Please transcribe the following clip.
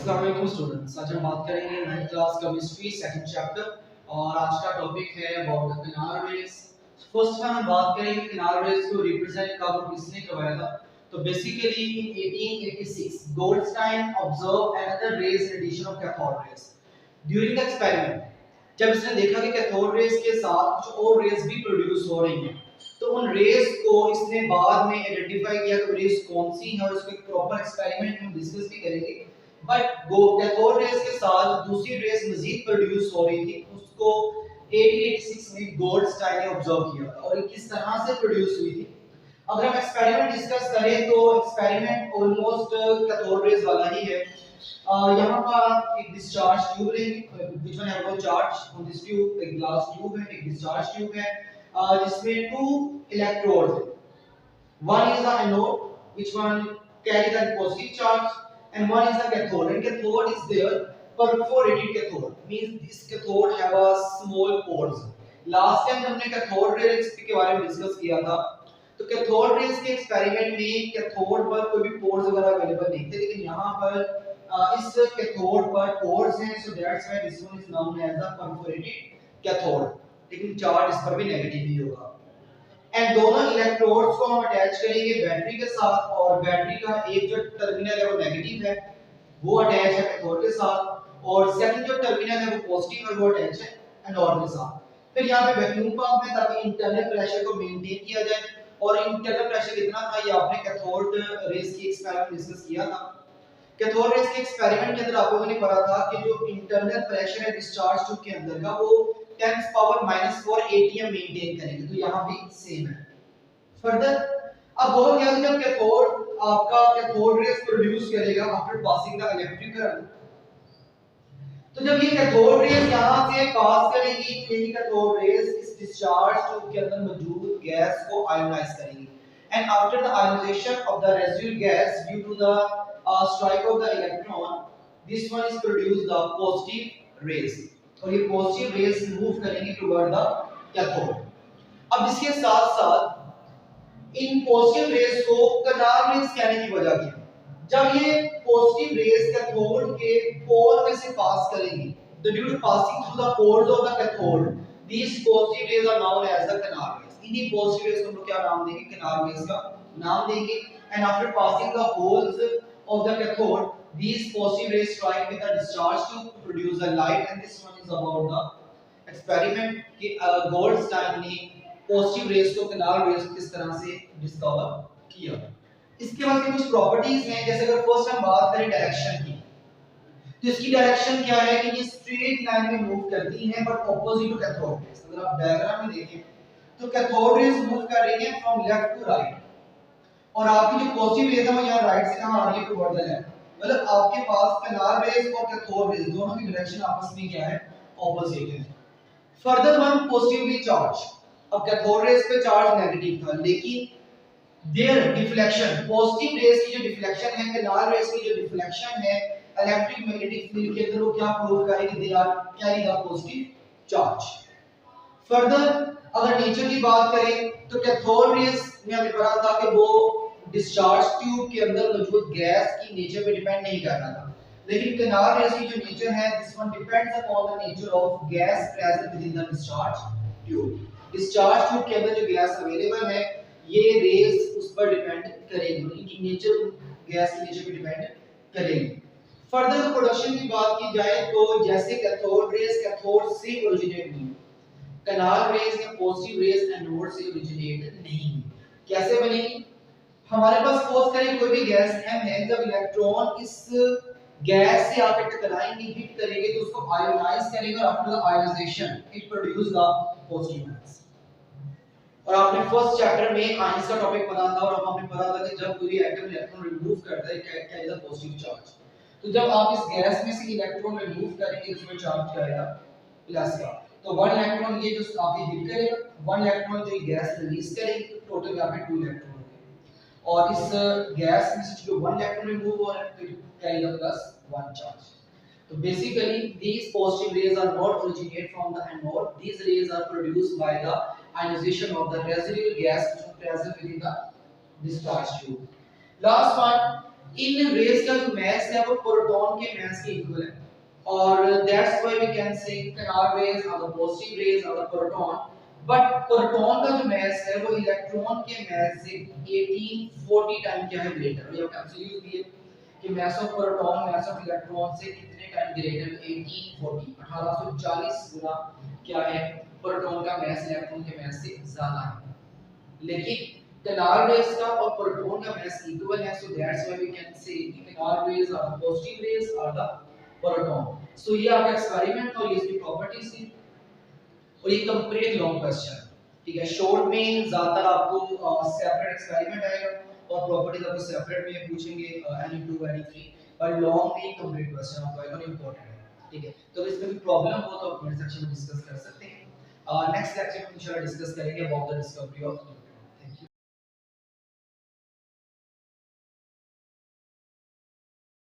अस्सलाम वालेकुम स्टूडेंट्स। आज हम बात करेंगे 9th class chemistry second chapter और आज का टॉपिक है about the canal rays. First में हम बात करेंगे कैनाल रेस को रिप्रेजेंट कब और किसने करवाया था। तो basically in 1886 Goldstein observe another rays in addition of cathode rays during the experiment. जब इसने देखा कि कैथोड रेस के साथ कुछ और रेस भी प्रोड्यूस हो रही हैं, तो उन रेस को इसने बाद में आइडेंटिफाई किया कि रेस कौन सी है और इसको एक प्रॉपर एक्सपेरिमेंट हम डिस्कस भी करेंगे। बट कैथोड रेस के साथ दूसरी रेस मजीद प्रोड्यूस हो रही थी, उसको 1886 में गोल्डस्टाइन ने ऑब्जर्व किया था और ये किस तरह से प्रोड्यूस हुई थी। अगर हम एक्सपेरिमेंट डिस्कस करें तो एक्सपेरिमेंट ऑलमोस्ट कैथोड रेस वाला ही है। यहाँ पर एक डिस्चार्ज ट्यूब लेंगे, which one have no charge on this tube. एक ग्लास ट्यूब है, एक डिस्चार्ज ट्यूब है जिसमें टू इलेक्ट्रोड्स हैं। One is the anode, which one carry the positive charge, and one is the cathode. And cathode is there, perforated cathode means this cathode have a small pores. Last time हमने cathode rays के बारे में discuss किया था, तो cathode rays के experiment में cathode पर कोई भी पोर्स वगैरह अवेलेबल नहीं थे, लेकिन यहाँ पर इस कैथोड पर पोर्स हैं, so that's why this one is known as the perforated cathode. लेकिन चार्ज इस पर भी नेगेटिव ही होगा। एंड दोनों इलेक्ट्रोड्स को हम अटैच करेंगे बैटरी के साथ, और बैटरी का एक जो टर्मिनल है वो नेगेटिव है, वो अटैच है कैथोड के साथ, और सेकंड जो टर्मिनल है वो पॉजिटिव है, वो अटैच है एनोड के साथ। फिर यहाँ पे वैक्यूम पंप है ताकि इंटरनल प्रेशर को मेंटेन किया जाए, और इंटरनल प्रेशर कितना था ये आपने कैथोड रेस की एक्सपेरिमेंट डिस्कस किया था। कैथोड रेस के एक्सपेरिमेंट के अंदर आप लोगों ने पढ़ा था कि जो इंटरनल प्रेशर है डिस्चार्ज ट्यूब के अंदर का वो 10 पावर -4 एटीएम मेंटेन करेंगे, तो यहाँ भी सेम है। फर्दर अब बहुत ध्यान से, जब कैथोड आपका कैथोड रेस प्रोड्यूस करेगा after passing the electric current, तो जब ये कैथोड रेस यहाँ से पास करेगी तो ये कैथोड रेस इस डिस्चार्ज ट्यूब के अंदर मौजूद गैस को आयोनाइज करेगी, and after the ionization of the residual gas due to the strike of the electron, this one is produce the positive rays, और ये पॉजिटिव रेस मूव करेंगे toward the cathode. अब इसके साथ साथ इन पॉजिटिव रेस को canal race कहने की वजह क्या है? जब ये पॉजिटिव रेस कैथोड के पोर में से पास करेंगी, तो due to passing through the pores of the cathode, these positive rays are known as the canal rays. इन्हीं पॉजिटिव रेस को हम लोग क्या नाम देंगे? कैनाल रेस का नाम देंगे। And after passing the holes of the cathode, these positive rays strike with a discharge to produce a light, and this one is about the experiment कि गोल्डस्टाइन ने पॉजिटिव रेस को canal race किस तरह से discover किया। इसके बाद कुछ प्रॉपर्टीज हैं, जैसे अगर फर्स्ट हम बात करें डायरेक्शन की, तो इसकी डायरेक्शन क्या है कि ये स्ट्रेट लाइन में मूव करती हैं but opposite to cathode rays. अगर आप डायग्राम में देखें तो कैथोड रेस मूव कर रही है फ्रॉम लेफ्ट टू राइट, और आपकी जो पॉजिटिव रेस है वो यहाँ राइट से कहां आ रही है? Toward the left. मतलब आपके पास कैनाल रेस और कैथोड रेस दोनों की डायरेक्शन आपस में क्या है? ऑपोजिट है। फर्दर वन पॉजिटिवली चार्ज, अब कैथोड रेस पे चार्ज नेगेटिव था, लेकिन देयर डिफ्लेक्शन, पॉजिटिव रेस की जो डिफ्लेक्शन है, कैनाल रेस की जो डिफ्लेक्शन है इलेक्ट्रिक मैग्नेटिक फील्ड के अंदर, वो क्या प्रूव करेगी? They are carry the positive charge. Further अगर नेचर की बात करें तो कैथोड रेस में हमें पता था कि वो डिस्चार्ज ट्यूब के अंदर मौजूद गैस की नेचर पे डिपेंड नहीं कर रहा था, लेकिन कैनाल रेस की जो नेचर है this one depends upon the nature of gas present with in the discharge tube. Discharge tube के अंदर जो गैस अवेलेबल है ये रेस उस पर डिपेंड करेगी, उनकी नेचर गैस की नेचर पे डिपेंड करेगी। फर्दर प्रोडक्शन की बात की जाए तो जैसे कैथोड रेस कैथोड से ओरिजिनेट हुई, कैनाल रेस या पॉजिटिव रेस एनोड से ओरिजिनेट नहीं हुई। कैसे बनेगी? हमारे पास सपोज करें कोई भी गैस M है, जब इलेक्ट्रॉन इस गैस से आकर टकराएंगे, हिट करेंगे तो उसको आयोनाइज करेंगे, और after the ionization it produce the positive rays. और आपने फर्स्ट चैप्टर में आयंस का टॉपिक पढ़ा था, और हमने पढ़ा था कि जब कोई एटम इलेक्ट्रॉन रिमूव करता है कैरी द पॉजिटिव चार्ज, तो जब आप इस गैस में से इलेक्ट्रॉन रिमूव करेंगे उसमें चार्ज क्या आएगा? प्लस का। तो वन इलेक्ट्रॉन ये जो आपके हिट करेगा, वन इलेक्ट्रॉन जो गैस रिलीज करेगी, टोटल यहाँ पे 2 इलेक्ट्रॉन, और इस गैस में से जो 1 इलेक्ट्रॉन रिमूव हो रहा है तो कैरी द +1 चार्ज। तो basically these positive rays are not originate from the anode, these rays are produced by the ionization of the residual gas which is present within the discharge tube. Last one, in race का जो मास है वो proton के मास के equal है, और that's why we can say canard rays are the positive rays of the proton, but proton का जो मास है वो इलेक्ट्रॉन के मास से 1840 टाइम क्या है ग्रेटर। ये एब्सोल्यूट भी है कि mass of proton mass of electron से कितने टाइम ग्रेटर, 1840 1840 गुना क्या है प्रोटॉन का मास इलेक्ट्रॉन के मास से ज्यादा है। लेकिन canard rays का और प्रोटॉन का मास इक्वल है, so that's why we can say canard rays are the positive rays और द प्रोटॉन। सो ये आपका एक्सपेरिमेंट और ये इसकी प्रॉपर्टीज थी, और ये कंप्लीट लॉन्ग क्वेश्चन, ठीक है। शॉर्ट में ज्यादातर आपको सेपरेट एक्सपेरिमेंट आएगा और प्रॉपर्टीज आपको सेपरेट में पूछेंगे Ni2 Ni3, और लॉन्ग में कंप्लीट क्वेश्चन आपको आएगा, इंपॉर्टेंट है, ठीक है। तो इसमें भी प्रॉब्लम हो तो कमेंट सेक्शन में डिस्कस कर सकते हैं। नेक्स्ट लेक्चर में इंशाल्लाह डिस्कस करेंगे अबाउट द डिस्कवरी ऑफ